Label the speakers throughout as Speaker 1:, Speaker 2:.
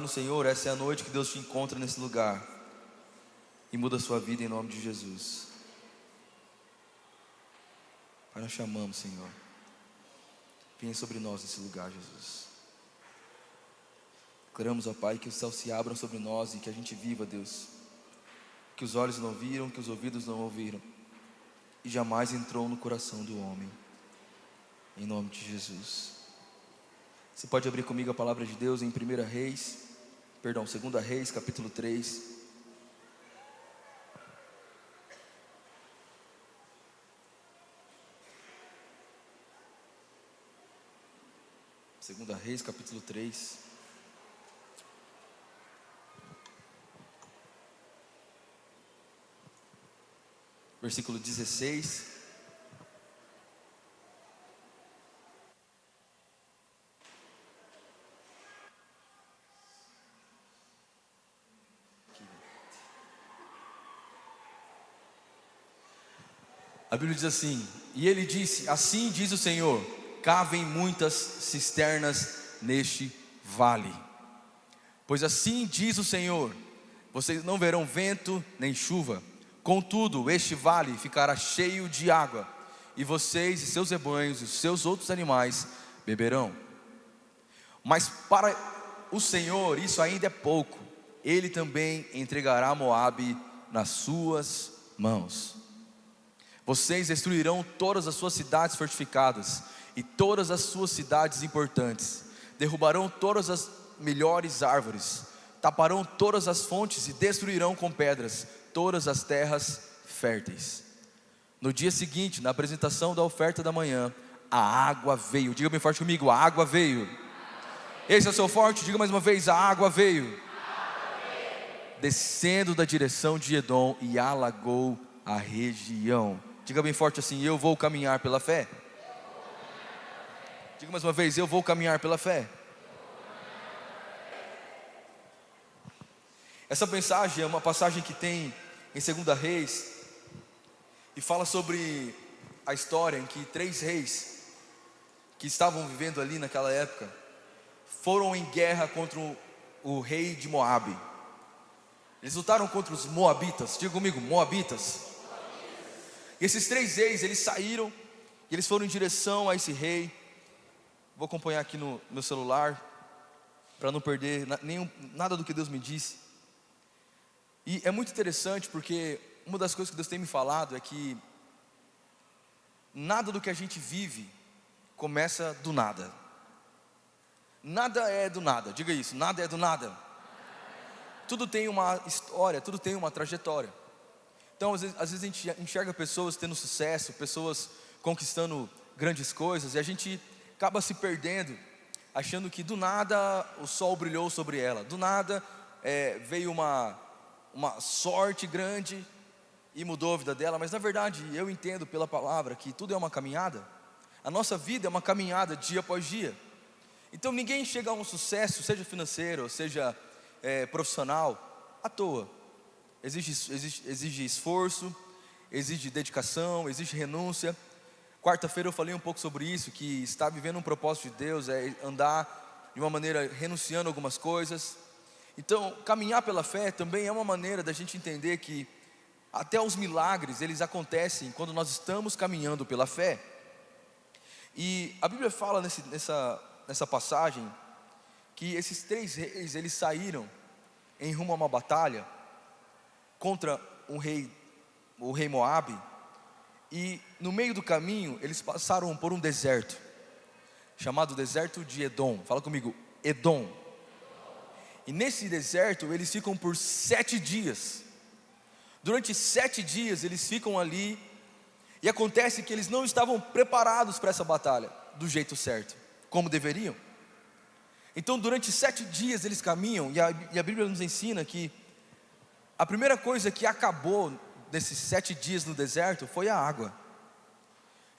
Speaker 1: no Senhor, essa é a noite que Deus te encontra nesse lugar e muda a sua vida em nome de Jesus. Pai, nós chamamos, Senhor, venha sobre nós nesse lugar, Jesus. Oramos, ó Pai, que os céus se abram sobre nós e que a gente viva, Deus, que os olhos não viram, que os ouvidos não ouviram e jamais entrou no coração do homem, em nome de Jesus. Você pode abrir comigo a palavra de Deus em 2 Reis, capítulo 3. Segunda Reis, capítulo 3. Versículo 16. A Bíblia diz assim: e ele disse: assim diz o Senhor, cavem muitas cisternas neste vale. Pois assim diz o Senhor, vocês não verão vento nem chuva, contudo este vale ficará cheio de água, e vocês e seus rebanhos e seus outros animais beberão. Mas para o Senhor isso ainda é pouco, Ele também entregará Moabe nas suas mãos. Vocês destruirão todas as suas cidades fortificadas e todas as suas cidades importantes, derrubarão todas as melhores árvores, taparão todas as fontes e destruirão com pedras todas as terras férteis. No dia seguinte, na apresentação da oferta da manhã, a água veio. Diga bem forte comigo: a água veio. Esse é o seu forte, diga mais uma vez: a água veio. Descendo da direção de Edom e alagou a região. Diga bem forte assim: eu vou caminhar pela fé. Diga mais uma vez: eu vou caminhar pela fé. Essa mensagem é uma passagem que tem em 2 Reis, e fala sobre a história em que 3 reis que estavam vivendo ali naquela época foram em guerra contra o rei de Moabe. Eles lutaram contra os moabitas. Diga comigo: moabitas. E esses 3 reis, eles saíram e eles foram em direção a esse rei. Vou acompanhar aqui no meu celular para não perder nada do que Deus me disse. E é muito interessante porque uma das coisas que Deus tem me falado é que nada do que a gente vive começa do nada. Nada é do nada, diga isso: nada é do nada. Tudo tem uma história, tudo tem uma trajetória. Então às vezes a gente enxerga pessoas tendo sucesso, pessoas conquistando grandes coisas, e a gente acaba se perdendo, achando que do nada o sol brilhou sobre ela, do nada veio uma sorte grande e mudou a vida dela. Mas na verdade eu entendo pela palavra que tudo é uma caminhada. A nossa vida é uma caminhada dia após dia. Então ninguém chega a um sucesso, seja financeiro, seja profissional, à toa. Exige esforço, exige dedicação, exige renúncia. Quarta-feira eu falei um pouco sobre isso, que estar vivendo um propósito de Deus é andar de uma maneira renunciando a algumas coisas. Então caminhar pela fé também é uma maneira da gente entender que até os milagres, eles acontecem quando nós estamos caminhando pela fé. E a Bíblia fala nessa passagem que esses 3 reis, eles saíram em rumo a uma batalha contra o rei Moabe, e no meio do caminho eles passaram por um deserto chamado deserto de Edom. Fala comigo: Edom. E nesse deserto eles ficam por 7 dias. Durante 7 dias eles ficam ali, e acontece que eles não estavam preparados para essa batalha do jeito certo, como deveriam. Então durante 7 dias eles caminham, e a Bíblia nos ensina que a primeira coisa que acabou nesses 7 dias no deserto foi a água.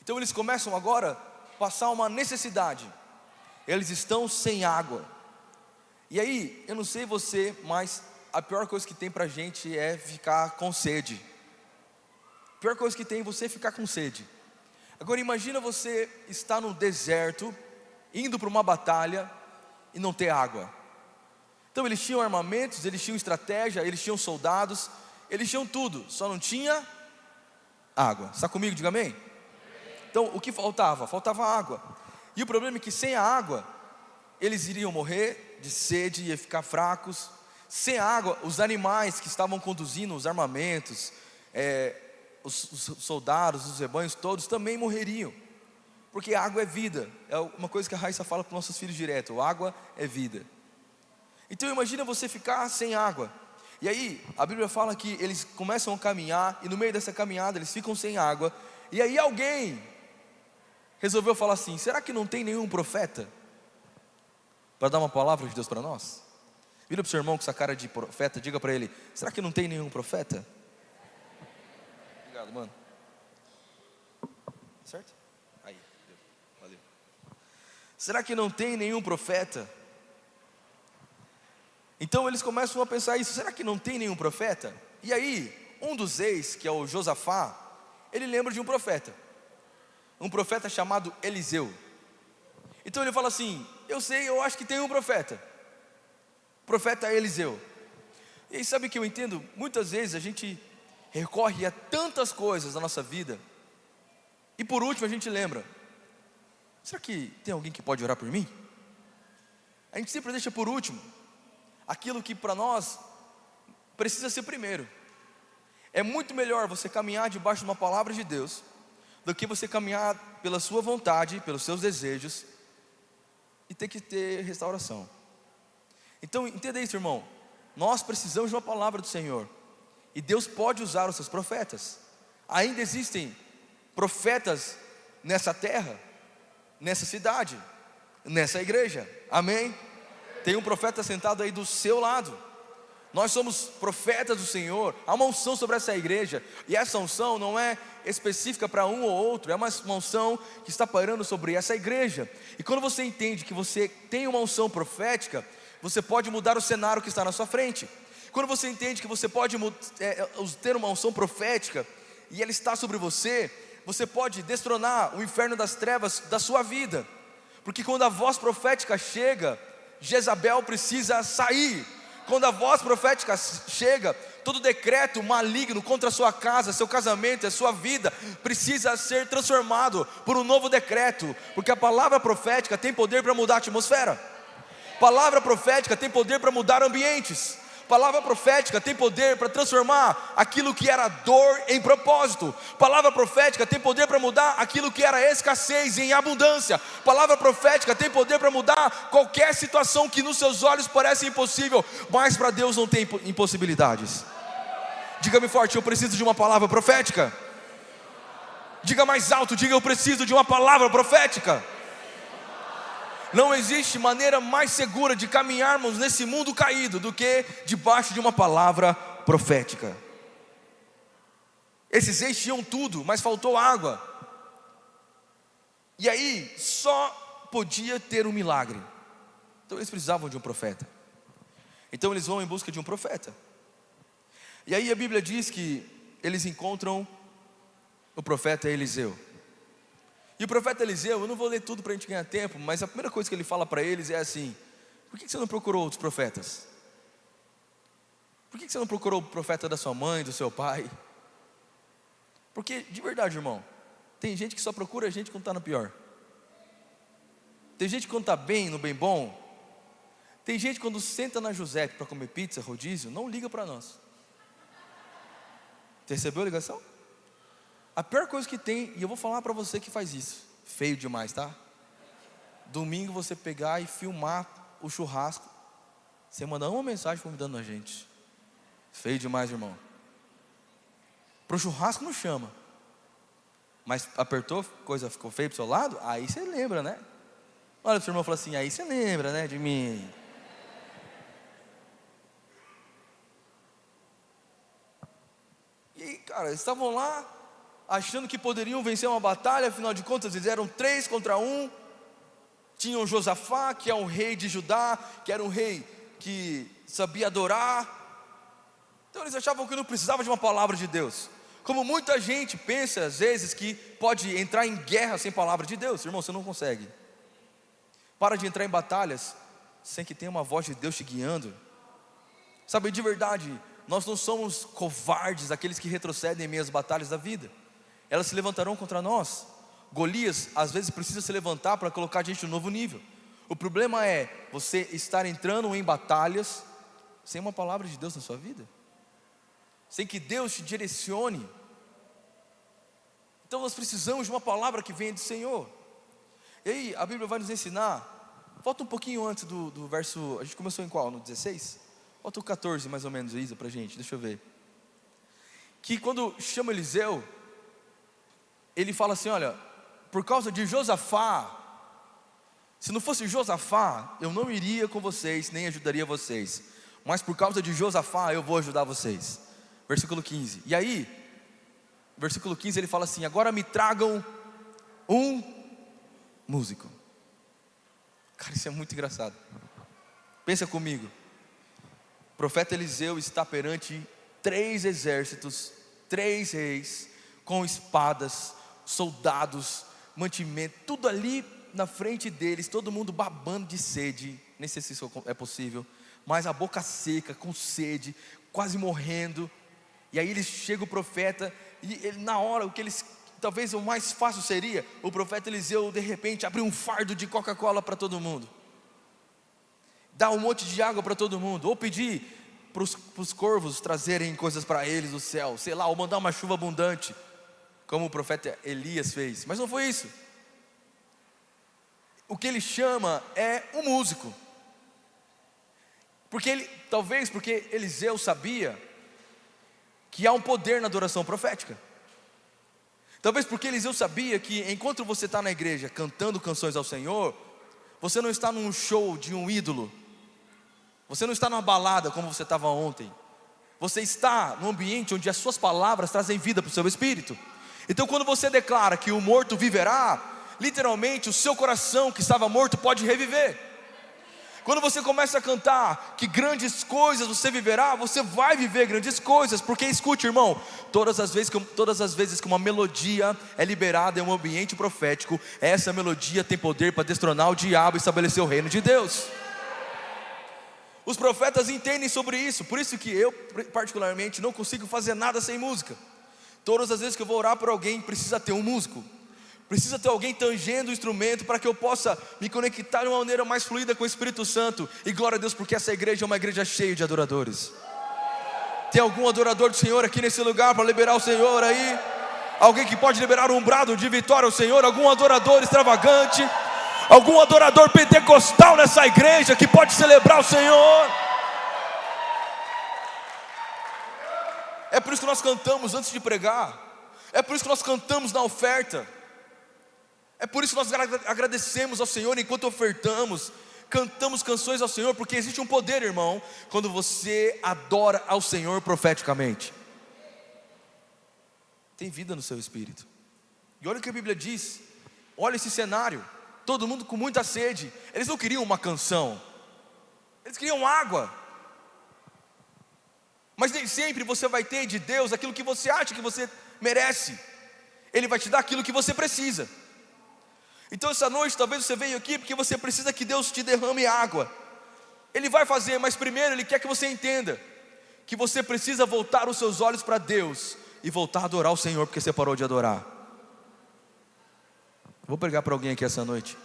Speaker 1: Então eles começam agora a passar uma necessidade. Eles estão sem água. E aí, eu não sei você, mas a pior coisa que tem pra gente é ficar com sede. A pior coisa que tem é você ficar com sede. Agora imagina você estar no deserto, indo para uma batalha e não ter água. Então eles tinham armamentos, eles tinham estratégia, eles tinham soldados, eles tinham tudo, só não tinha água. Está comigo? Diga amém. Então o que faltava? Faltava água. E o problema é que sem a água eles iriam morrer de sede, ia ficar fracos. Sem a água, os animais que estavam conduzindo os armamentos, os soldados, os rebanhos todos também morreriam. Porque a água é vida. É uma coisa que a Raíssa fala para os nossos filhos direto: água é vida. Então imagina você ficar sem água. E aí a Bíblia fala que eles começam a caminhar, e no meio dessa caminhada eles ficam sem água. E aí alguém resolveu falar assim: será que não tem nenhum profeta para dar uma palavra de Deus para nós? Vira para o seu irmão com essa cara de profeta, diga para ele: será que não tem nenhum profeta? Obrigado, mano. Certo? Aí, valeu. Será que não tem nenhum profeta? Então eles começam a pensar isso: será que não tem nenhum profeta? E aí, um dos reis, que é o Josafá, ele lembra de um profeta chamado Eliseu. Então ele fala assim: eu acho que tem um profeta, o profeta Eliseu. E aí, sabe o que eu entendo? Muitas vezes a gente recorre a tantas coisas na nossa vida, e por último a gente lembra: será que tem alguém que pode orar por mim? A gente sempre deixa por último aquilo que para nós precisa ser primeiro. É muito melhor você caminhar debaixo de uma palavra de Deus do que você caminhar pela sua vontade, pelos seus desejos, e ter que ter restauração. Então entenda isso, irmão. Nós precisamos de uma palavra do Senhor, e Deus pode usar os seus profetas. Ainda existem profetas nessa terra, nessa cidade, nessa igreja, amém? Tem um profeta sentado aí do seu lado. Nós somos profetas do Senhor. Há uma unção sobre essa igreja, e essa unção não é específica para um ou outro, é uma unção que está pairando sobre essa igreja. E quando você entende que você tem uma unção profética, você pode mudar o cenário que está na sua frente. Quando você entende que você pode ter uma unção profética, e ela está sobre você, você pode destronar o inferno das trevas da sua vida. Porque quando a voz profética chega, Jezabel precisa sair. Quando a voz profética chega, todo decreto maligno contra a sua casa, seu casamento, a sua vida, precisa ser transformado por um novo decreto. Porque a palavra profética tem poder para mudar a atmosfera. Palavra profética tem poder para mudar ambientes. Palavra profética tem poder para transformar aquilo que era dor em propósito. Palavra profética tem poder para mudar aquilo que era escassez em abundância. Palavra profética tem poder para mudar qualquer situação que nos seus olhos parece impossível, mas para Deus não tem impossibilidades. Diga-me forte: eu preciso de uma palavra profética. Diga mais alto: diga, eu preciso de uma palavra profética. Não existe maneira mais segura de caminharmos nesse mundo caído do que debaixo de uma palavra profética. Esses reis tinham tudo, mas faltou água. E aí só podia ter um milagre. Então eles precisavam de um profeta. Então eles vão em busca de um profeta. E aí a Bíblia diz que eles encontram o profeta Eliseu. E o profeta Eliseu, eu não vou ler tudo para a gente ganhar tempo, mas a primeira coisa que ele fala para eles é assim: por que você não procurou outros profetas? Por que você não procurou o profeta da sua mãe, do seu pai? Porque, de verdade, irmão, tem gente que só procura a gente quando está no pior. Tem gente que quando está bem, no bem bom. Tem gente que quando senta na Giuseppe para comer pizza, rodízio, não liga para nós. Você recebeu a ligação? A pior coisa que tem, e eu vou falar para você que faz isso, feio demais, tá? Domingo você pegar e filmar o churrasco, você mandar uma mensagem convidando a gente. Feio demais, irmão. Pro churrasco não chama, mas apertou, coisa ficou feia pro seu lado, aí você lembra, né? Olha, o seu irmão falou assim: aí você lembra, né, de mim. E cara, eles estavam lá achando que poderiam vencer uma batalha. Afinal de contas eles eram 3 contra 1. Tinham Josafá, que é um rei de Judá, que era um rei que sabia adorar. Então eles achavam que não precisava de uma palavra de Deus. Como muita gente pensa às vezes que pode entrar em guerra sem palavra de Deus. Irmão, você não consegue. Para de entrar em batalhas sem que tenha uma voz de Deus te guiando? Sabe, de verdade, nós não somos covardes, aqueles que retrocedem em meio às batalhas da vida. Elas se levantarão contra nós. Golias às vezes precisa se levantar para colocar a gente no novo nível. O problema é você estar entrando em batalhas sem uma palavra de Deus na sua vida, sem que Deus te direcione. Então nós precisamos de uma palavra que venha do Senhor. E aí a Bíblia vai nos ensinar. Volta um pouquinho antes do verso. A gente começou em qual? No 16? Volta o 14 mais ou menos, Isa, pra gente, deixa eu ver. Que quando chama Eliseu, ele fala assim: olha, por causa de Josafá, se não fosse Josafá, eu não iria com vocês, nem ajudaria vocês, mas por causa de Josafá, eu vou ajudar vocês. Versículo 15, e aí, versículo 15 ele fala assim: agora me tragam um músico. Cara, isso é muito engraçado. Pensa comigo. O profeta Eliseu está perante 3 exércitos, 3 reis, com espadas, soldados, mantimento, tudo ali na frente deles, todo mundo babando de sede. Nem sei se isso é possível, mas a boca seca, com sede, quase morrendo. E aí eles chega o profeta, e ele, na hora, o que eles, talvez o mais fácil seria, o profeta Eliseu de repente abrir um fardo de Coca-Cola para todo mundo, dar um monte de água para todo mundo, ou pedir para os corvos trazerem coisas para eles do céu, sei lá, ou mandar uma chuva abundante, como o profeta Elias fez. Mas não foi isso. O que ele chama é um músico, talvez porque Eliseu sabia que há um poder na adoração profética. Talvez porque Eliseu sabia que enquanto você está na igreja cantando canções ao Senhor, você não está num show de um ídolo, você não está numa balada como você estava ontem, você está num ambiente onde as suas palavras trazem vida para o seu espírito. Então quando você declara que o morto viverá, literalmente o seu coração que estava morto pode reviver. Quando você começa a cantar que grandes coisas você viverá, você vai viver grandes coisas. Porque escute, irmão, todas as vezes que uma melodia é liberada em um ambiente profético, essa melodia tem poder para destronar o diabo e estabelecer o reino de Deus. Os profetas entendem sobre isso. Por isso que eu particularmente não consigo fazer nada sem música. Todas as vezes que eu vou orar por alguém, precisa ter um músico, precisa ter alguém tangendo o instrumento, para que eu possa me conectar de uma maneira mais fluida com o Espírito Santo. E glória a Deus, porque essa igreja é uma igreja cheia de adoradores. Tem algum adorador do Senhor aqui nesse lugar para liberar o Senhor aí? Alguém que pode liberar um brado de vitória ao Senhor? Algum adorador extravagante? Algum adorador pentecostal nessa igreja que pode celebrar o Senhor? É por isso que nós cantamos antes de pregar. É por isso que nós cantamos na oferta. É por isso que nós agradecemos ao Senhor enquanto ofertamos. Cantamos canções ao Senhor, porque existe um poder, irmão, quando você adora ao Senhor profeticamente. Tem vida no seu espírito. E olha o que a Bíblia diz. Olha esse cenário. Todo mundo com muita sede. Eles não queriam uma canção, eles queriam água. Mas nem sempre você vai ter de Deus aquilo que você acha que você merece. Ele vai te dar aquilo que você precisa. Então essa noite talvez você veio aqui porque você precisa que Deus te derrame água. Ele vai fazer, mas primeiro Ele quer que você entenda que você precisa voltar os seus olhos para Deus e voltar a adorar o Senhor, porque você parou de adorar. Vou pregar para alguém aqui essa noite.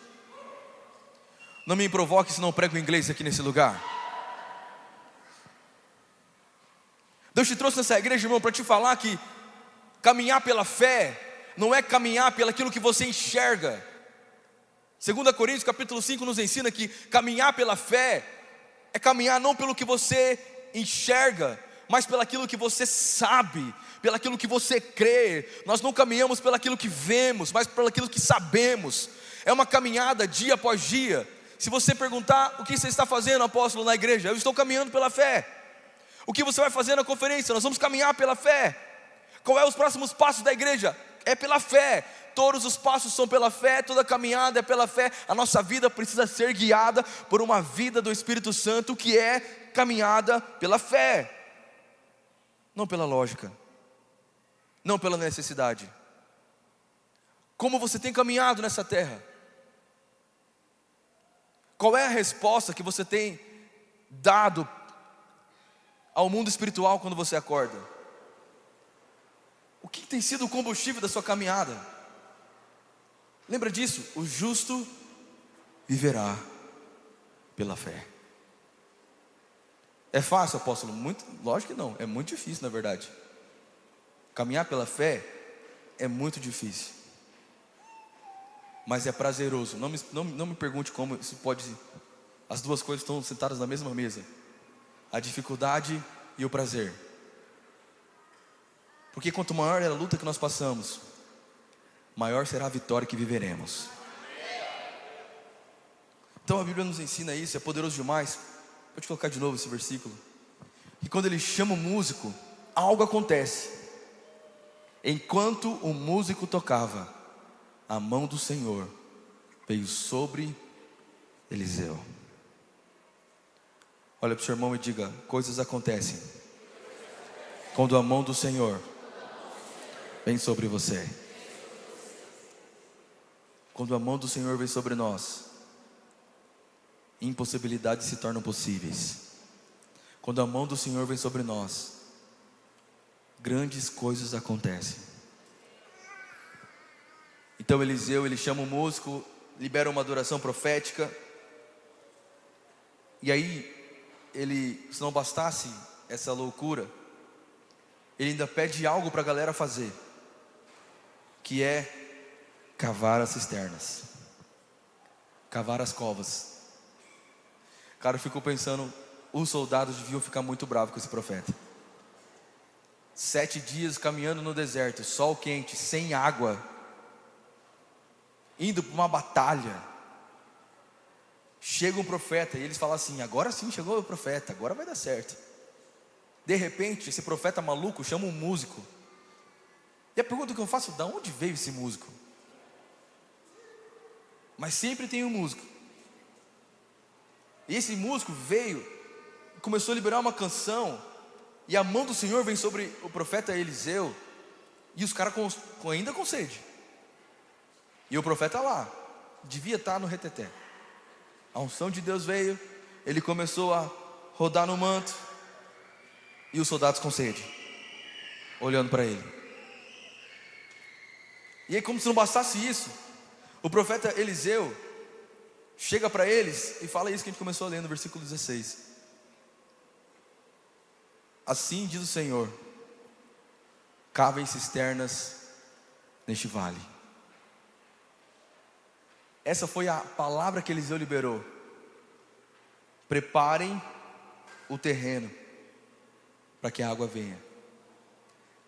Speaker 1: Não me provoque se não prego inglês aqui nesse lugar. Deus te trouxe nessa igreja, irmão, para te falar que caminhar pela fé não é caminhar pelaquilo que você enxerga. 2 Coríntios capítulo 5 nos ensina que caminhar pela fé é caminhar não pelo que você enxerga, mas pelaquilo que você sabe, pelaquilo que você crê. Nós não caminhamos pelaquilo que vemos, mas pelaquilo que sabemos. É uma caminhada dia após dia. Se você perguntar: o que você está fazendo, apóstolo, na igreja? Eu estou caminhando pela fé. O que você vai fazer na conferência? Nós vamos caminhar pela fé. Qual é os próximos passos da igreja? É pela fé. Todos os passos são pela fé, toda caminhada é pela fé. A nossa vida precisa ser guiada por uma vida do Espírito Santo, que é caminhada pela fé, não pela lógica, não pela necessidade. Como você tem caminhado nessa terra? Qual é a resposta que você tem dado ao mundo espiritual quando você acorda? O que tem sido o combustível da sua caminhada? Lembra disso? O justo viverá pela fé. É fácil, apóstolo? Muito, lógico que não, é muito difícil na verdade. Caminhar pela fé é muito difícil, mas é prazeroso. Não me pergunte como isso pode. As duas coisas estão sentadas na mesma mesa: a dificuldade e o prazer. Porque quanto maior é a luta que nós passamos, maior será a vitória que viveremos. Então a Bíblia nos ensina isso, é poderoso demais. Pode colocar de novo esse versículo. E quando ele chama o músico, algo acontece. Enquanto o músico tocava, a mão do Senhor veio sobre Eliseu. Olha para o seu irmão e diga: coisas acontecem quando a mão do Senhor vem sobre você. Quando a mão do Senhor vem sobre nós, impossibilidades se tornam possíveis. Quando a mão do Senhor vem sobre nós, grandes coisas acontecem. Então Eliseu, ele chama o músico, libera uma adoração profética. E aí, ele, se não bastasse essa loucura, ele ainda pede algo para a galera fazer, que é cavar as cisternas, cavar as covas. Cara, eu fico pensando, os soldados deviam ficar muito bravos com esse profeta. 7 dias caminhando no deserto, sol quente, sem água, indo para uma batalha. Chega um profeta e eles falam assim: agora sim chegou o profeta, agora vai dar certo. De repente, esse profeta maluco chama um músico. E a pergunta que eu faço: de onde veio esse músico? Mas sempre tem um músico. E esse músico veio, começou a liberar uma canção, e a mão do Senhor vem sobre o profeta Eliseu, e os caras ainda com sede. E o profeta lá, devia estar no reteté. A unção de Deus veio, ele começou a rodar no manto, e os soldados com sede, olhando para ele. E aí, como se não bastasse isso, o profeta Eliseu chega para eles e fala isso que a gente começou a ler no versículo 16. Assim diz o Senhor: cavem cisternas neste vale. Essa foi a palavra que Eliseu liberou. Preparem o terreno para que a água venha.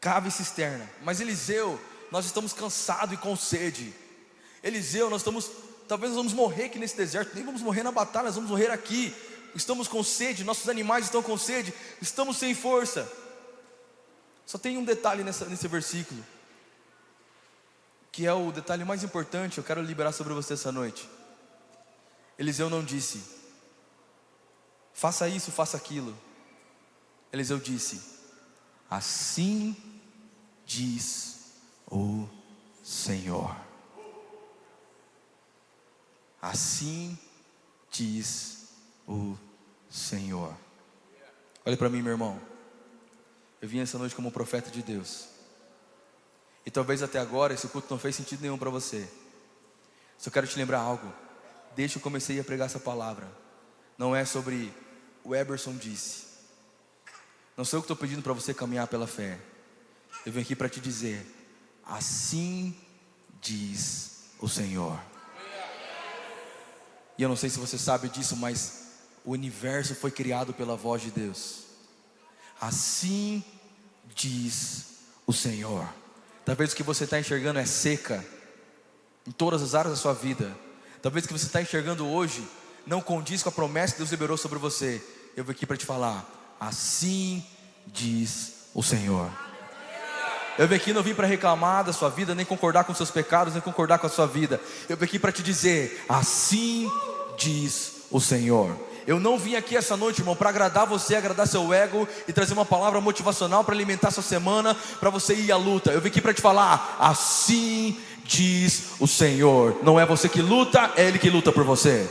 Speaker 1: Cave cisterna. Mas Eliseu, nós estamos cansados e com sede. Eliseu, talvez nós vamos morrer aqui nesse deserto. Nem vamos morrer na batalha, nós vamos morrer aqui. Estamos com sede, nossos animais estão com sede, estamos sem força. Só tem um detalhe nesse versículo, que é o detalhe mais importante. Eu quero liberar sobre você essa noite. Eliseu não disse: faça isso, faça aquilo. Eliseu disse: assim diz o Senhor. Assim diz o Senhor. Olha para mim, meu irmão. Eu vim essa noite como um profeta de Deus. E talvez até agora esse culto não fez sentido nenhum para você. Só quero te lembrar algo. Desde que eu comecei a pregar essa palavra, não é sobre o Eberson disse. Não sou eu que estou pedindo para você caminhar pela fé. Eu vim aqui para te dizer: assim diz o Senhor. E eu não sei se você sabe disso, mas o universo foi criado pela voz de Deus. Assim diz o Senhor. Talvez o que você está enxergando é seca em todas as áreas da sua vida. Talvez o que você está enxergando hoje não condiz com a promessa que Deus liberou sobre você. Eu vim aqui para te falar: assim diz o Senhor. Eu vim aqui, não vim para reclamar da sua vida, nem concordar com seus pecados, nem concordar com a sua vida. Eu vim aqui para te dizer: assim diz o Senhor. Eu não vim aqui essa noite, irmão, para agradar você, agradar seu ego e trazer uma palavra motivacional para alimentar sua semana, para você ir à luta. Eu vim aqui para te falar: assim diz o Senhor. Não é você que luta, é Ele que luta por você.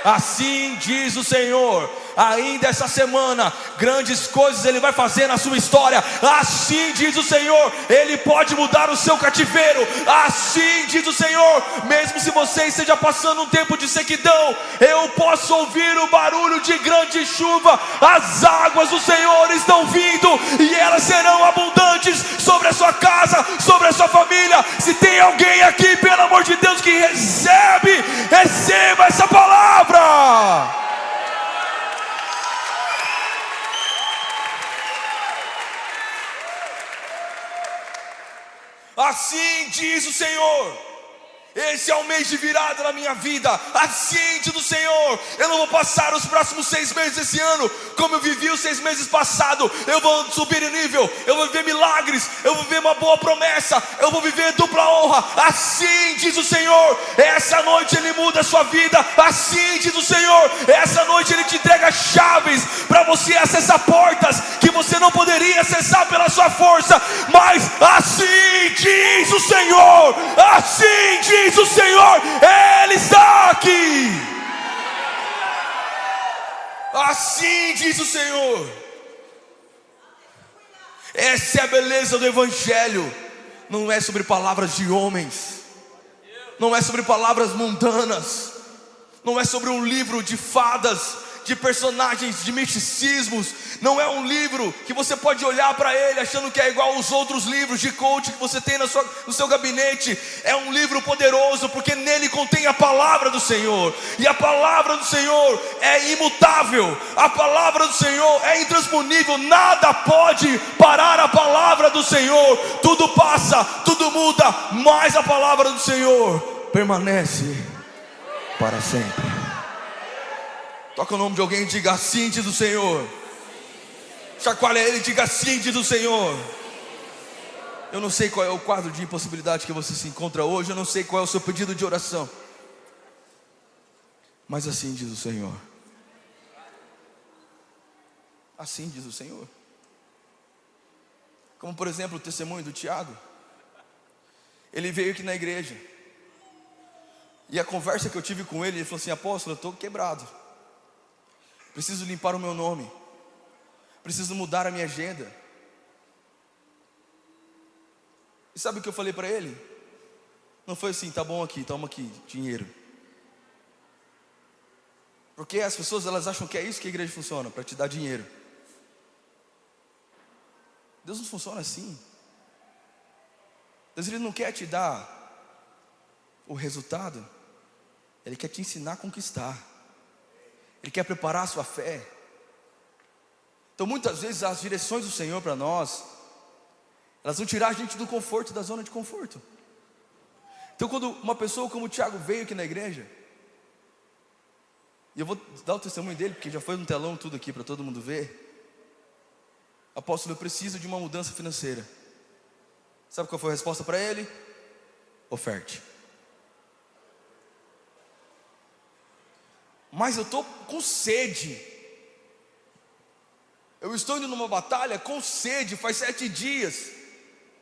Speaker 1: Assim diz o Senhor: ainda essa semana, grandes coisas Ele vai fazer na sua história. Assim diz o Senhor: Ele pode mudar o seu cativeiro. Assim diz o Senhor: mesmo se você esteja passando um tempo de sequidão, eu posso ouvir o barulho de grande chuva. As águas do Senhor estão vindo, e elas serão abundantes sobre a sua casa, sobre a sua família. Se tem alguém aqui, pelo amor de Deus, que receba essa palavra. Assim diz o Senhor: esse é o mês de virada na minha vida. Assim diz o Senhor: eu não vou passar os próximos 6 meses desse ano como eu vivi os 6 meses passados. Eu vou subir em nível, eu vou viver milagres, eu vou viver uma boa promessa, eu vou viver dupla honra. Assim diz o Senhor: essa noite Ele muda a sua vida. Assim diz o Senhor: essa noite Ele te entrega chaves para você acessar portas que você não poderia acessar pela sua força. Mas assim diz o Senhor, assim diz o Senhor, Ele está aqui. Assim diz o Senhor. Essa é a beleza do Evangelho. Não é sobre palavras de homens, não é sobre palavras mundanas, não é sobre um livro de fadas, de personagens, de misticismos. Não é um livro que você pode olhar para ele achando que é igual aos outros livros de coach que você tem no seu gabinete. É um livro poderoso, porque nele contém a palavra do Senhor. E a palavra do Senhor é imutável. A palavra do Senhor é intransponível. Nada pode parar a palavra do Senhor. Tudo passa, tudo muda, mas a palavra do Senhor permanece para sempre. Toca o nome de alguém e diga: assim diz o Senhor. Chacoalha ele e diga: assim diz o Senhor. Eu não sei qual é o quadro de impossibilidade que você se encontra hoje. Eu não sei qual é o seu pedido de oração, mas assim diz o Senhor. Assim diz o Senhor. Como por exemplo o testemunho do Tiago. Ele veio aqui na igreja, e a conversa que eu tive com ele, ele falou assim: apóstolo, eu estou quebrado, preciso limpar o meu nome, preciso mudar a minha agenda. E sabe o que eu falei para ele? Não foi assim: tá bom, aqui, toma aqui, dinheiro. Porque as pessoas, elas acham que é isso que a igreja funciona, para te dar dinheiro. Deus não funciona assim. Deus, Ele não quer te dar o resultado, Ele quer te ensinar a conquistar. Ele quer preparar a sua fé. Então muitas vezes as direções do Senhor para nós, elas vão tirar a gente do conforto, da zona de conforto. Então quando uma pessoa como o Tiago veio aqui na igreja, e eu vou dar o testemunho dele, porque já foi no telão tudo aqui para todo mundo ver. Apóstolo, eu preciso de uma mudança financeira. Sabe qual foi a resposta para ele? Oferte. Mas eu estou com sede. Eu estou indo numa batalha com sede. Faz 7 dias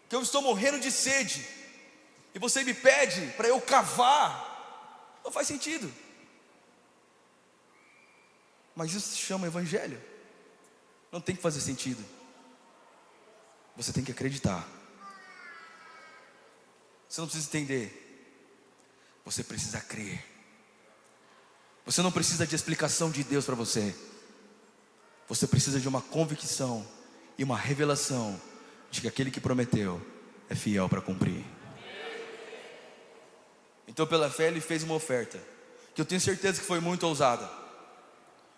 Speaker 1: que eu estou morrendo de sede, e você me pede para eu cavar. Não faz sentido. Mas isso se chama evangelho. Não tem que fazer sentido. Você tem que acreditar. Você não precisa entender, você precisa crer. Você não precisa de explicação de Deus para você. Você precisa de uma convicção e uma revelação de que aquele que prometeu é fiel para cumprir. Então pela fé ele fez uma oferta, que eu tenho certeza que foi muito ousada,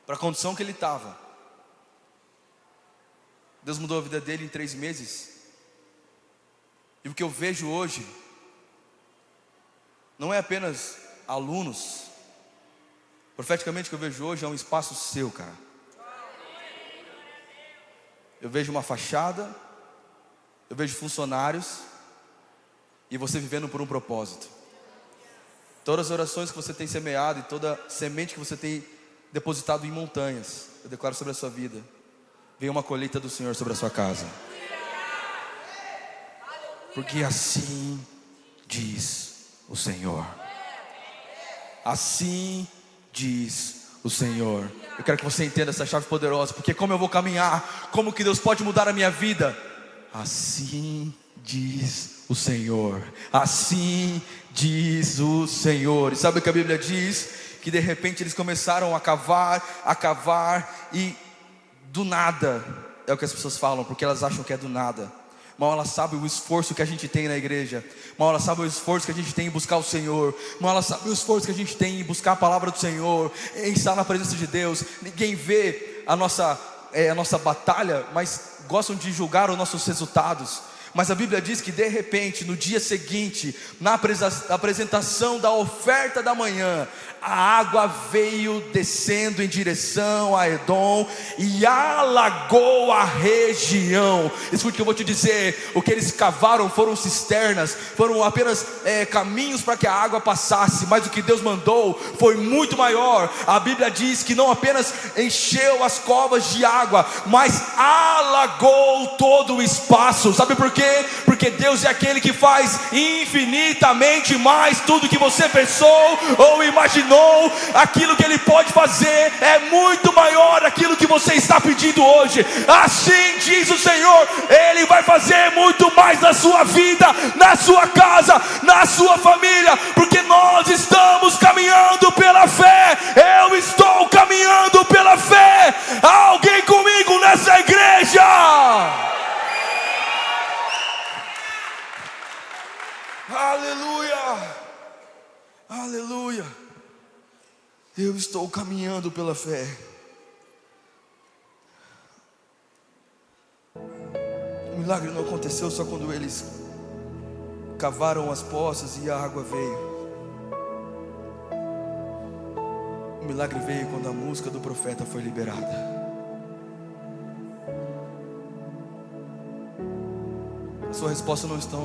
Speaker 1: para a condição que ele estava. Deus mudou a vida dele em 3 meses. E o que eu vejo hoje não é apenas alunos. Profeticamente, o que eu vejo hoje é um espaço seu, cara. Eu vejo uma fachada, eu vejo funcionários, e você vivendo por um propósito. Todas as orações que você tem semeado e toda semente que você tem depositado em montanhas, eu declaro sobre a sua vida, vem uma colheita do Senhor sobre a sua casa. Porque assim diz o Senhor. Assim diz o Senhor. Eu quero que você entenda essa chave poderosa, porque como eu vou caminhar, como que Deus pode mudar a minha vida? Assim diz o Senhor, assim diz o Senhor. E sabe o que a Bíblia diz? Que de repente eles começaram a cavar e do nada, é o que as pessoas falam, porque elas acham que é do nada. Mal elas sabem o esforço que a gente tem na igreja, mal elas sabem o esforço que a gente tem em buscar o Senhor, mal elas sabem o esforço que a gente tem em buscar a palavra do Senhor, em estar na presença de Deus. Ninguém vê a nossa batalha, mas gostam de julgar os nossos resultados. Mas a Bíblia diz que de repente, no dia seguinte, na apresentação da oferta da manhã, a água veio descendo em direção a Edom e alagou a região. Escute o que eu vou te dizer: o que eles cavaram foram cisternas, foram apenas caminhos para que a água passasse, mas o que Deus mandou foi muito maior. A Bíblia diz que não apenas encheu as covas de água, mas alagou todo o espaço. Sabe por quê? Porque Deus é aquele que faz infinitamente mais tudo que você pensou ou imaginou. Aquilo que Ele pode fazer é muito maior daquilo que você está pedindo hoje. Assim diz o Senhor, Ele vai fazer muito mais na sua vida, na sua casa, na sua família, porque nós estamos caminhando pela fé. Eu estou caminhando pela fé. Há alguém comigo nessa igreja? Aleluia, aleluia. Eu estou caminhando pela fé. O milagre não aconteceu só quando eles cavaram as poças e a água veio. O milagre veio quando a música do profeta foi liberada. A sua resposta não está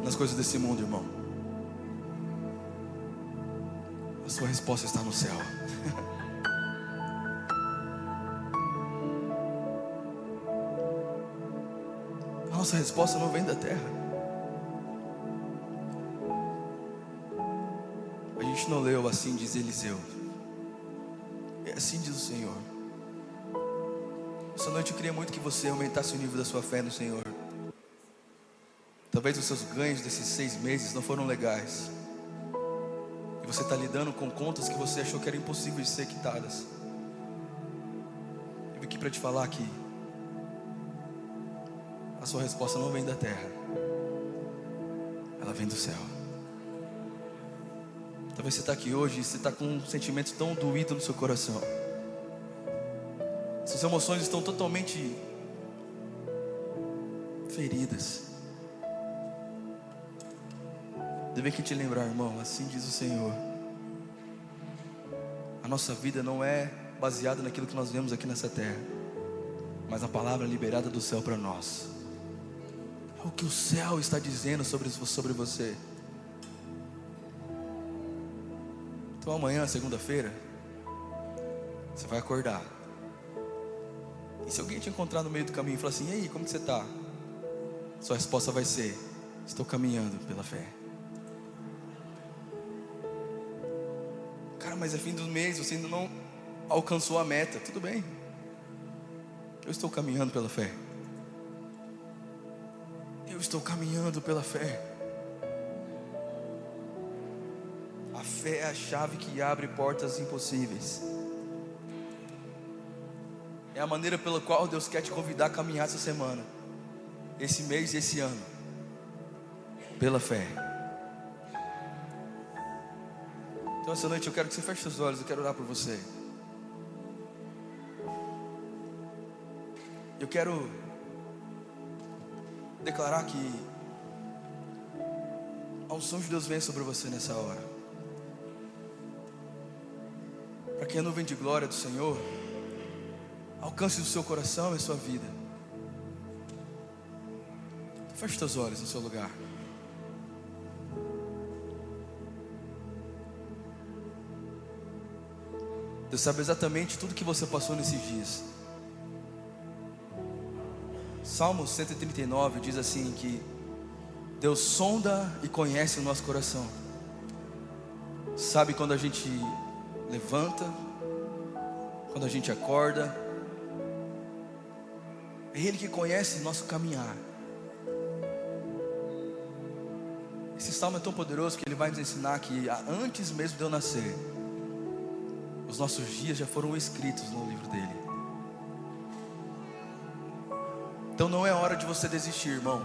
Speaker 1: nas coisas desse mundo, irmão. A sua resposta está no céu. A nossa resposta não vem da terra. A gente não leu assim diz Eliseu. É assim diz o Senhor. Essa noite eu queria muito que você aumentasse o nível da sua fé no Senhor. Talvez os seus ganhos desses 6 meses não foram legais, e você está lidando com contas que você achou que eram impossíveis de ser quitadas. Eu vim aqui para te falar que a sua resposta não vem da terra, ela vem do céu. Talvez você está aqui hoje e você está com um sentimento tão doído no seu coração. Suas emoções estão totalmente feridas. Deve aqui te lembrar, irmão, assim diz o Senhor. A nossa vida não é baseada naquilo que nós vemos aqui nessa terra, mas a palavra liberada do céu para nós. É o que o céu está dizendo sobre você. Então amanhã, segunda-feira, você vai acordar. E se alguém te encontrar no meio do caminho e falar assim: e aí, como que você está? Sua resposta vai ser: estou caminhando pela fé. Cara, mas é fim do mês, você ainda não alcançou a meta. Tudo bem, eu estou caminhando pela fé. Eu estou caminhando pela fé. A fé é a chave que abre portas impossíveis. É a maneira pela qual Deus quer te convidar a caminhar essa semana, esse mês e esse ano, pela fé. Então essa noite eu quero que você feche seus olhos. Eu quero orar por você. Eu quero declarar que a unção de Deus vem sobre você nessa hora, para que a nuvem de glória do Senhor alcance o seu coração e a sua vida. Feche seus olhos no seu lugar. Deus sabe exatamente tudo que você passou nesses dias. Salmo 139 diz assim que Deus sonda e conhece o nosso coração. Sabe quando a gente levanta, quando a gente acorda. É Ele que conhece nosso caminhar. Esse salmo é tão poderoso que ele vai nos ensinar que antes mesmo de eu nascer, os nossos dias já foram escritos no livro dele. Então não é hora de você desistir, irmão.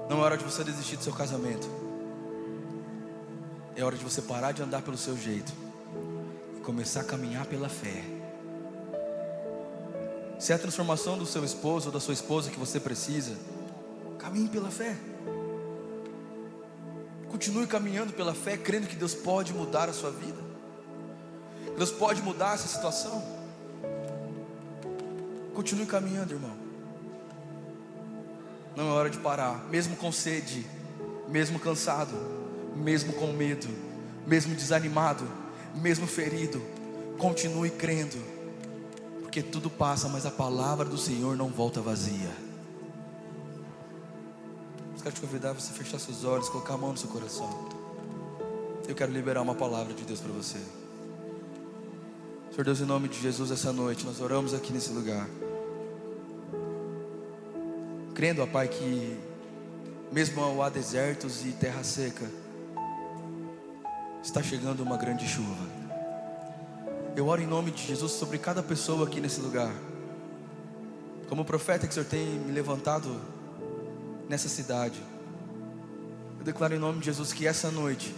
Speaker 1: Não é hora de você desistir do seu casamento. É hora de você parar de andar pelo seu jeito e começar a caminhar pela fé. Se é a transformação do seu esposo ou da sua esposa que você precisa, caminhe pela fé. Continue caminhando pela fé, crendo que Deus pode mudar a sua vida. Deus pode mudar essa situação. Continue caminhando, irmão. Não é hora de parar, mesmo com sede, mesmo cansado, mesmo com medo, mesmo desanimado, mesmo ferido. Continue crendo, porque tudo passa, mas a palavra do Senhor não volta vazia. Eu quero te convidar a você fechar seus olhos, colocar a mão no seu coração. Eu quero liberar uma palavra de Deus para você. Senhor Deus, em nome de Jesus, essa noite nós oramos aqui nesse lugar, crendo, ó Pai, que mesmo ao há desertos e terra seca, está chegando uma grande chuva. Eu oro em nome de Jesus sobre cada pessoa aqui nesse lugar. Como profeta que o Senhor tem me levantado nessa cidade, eu declaro em nome de Jesus que essa noite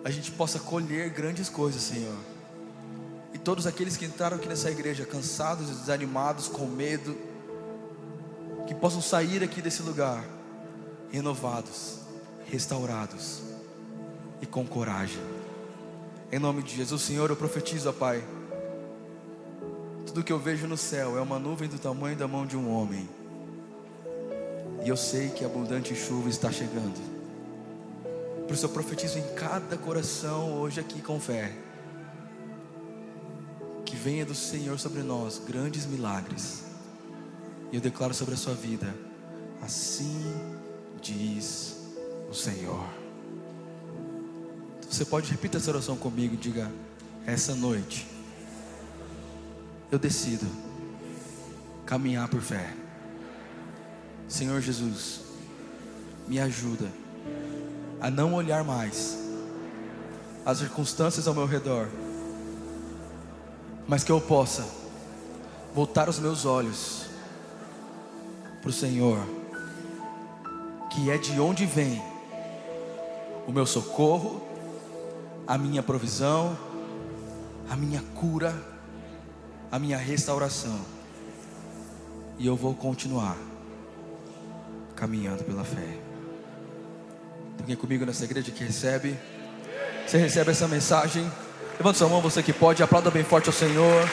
Speaker 1: a gente possa colher grandes coisas, Senhor. E todos aqueles que entraram aqui nessa igreja cansados, desanimados, com medo, que possam sair aqui desse lugar renovados, restaurados e com coragem. Em nome de Jesus, Senhor, eu profetizo, ó Pai, tudo que eu vejo no céu é uma nuvem do tamanho da mão de um homem. E eu sei que abundante chuva está chegando. Por isso eu profetizo em cada coração hoje aqui com fé, que venha do Senhor sobre nós grandes milagres. E eu declaro sobre a sua vida: assim diz o Senhor. Então você pode repetir essa oração comigo e diga: essa noite eu decido caminhar por fé. Senhor Jesus, me ajuda a não olhar mais as circunstâncias ao meu redor, mas que eu possa voltar os meus olhos para o Senhor, que é de onde vem o meu socorro, a minha provisão, a minha cura, a minha restauração. E eu vou continuar caminhando pela fé. Tem alguém comigo nessa igreja que recebe? Você recebe essa mensagem? Levanta sua mão, você que pode, aplauda bem forte ao Senhor.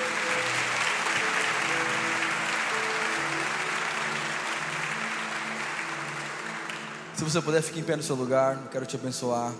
Speaker 1: Se você puder, fique em pé no seu lugar. Eu quero te abençoar.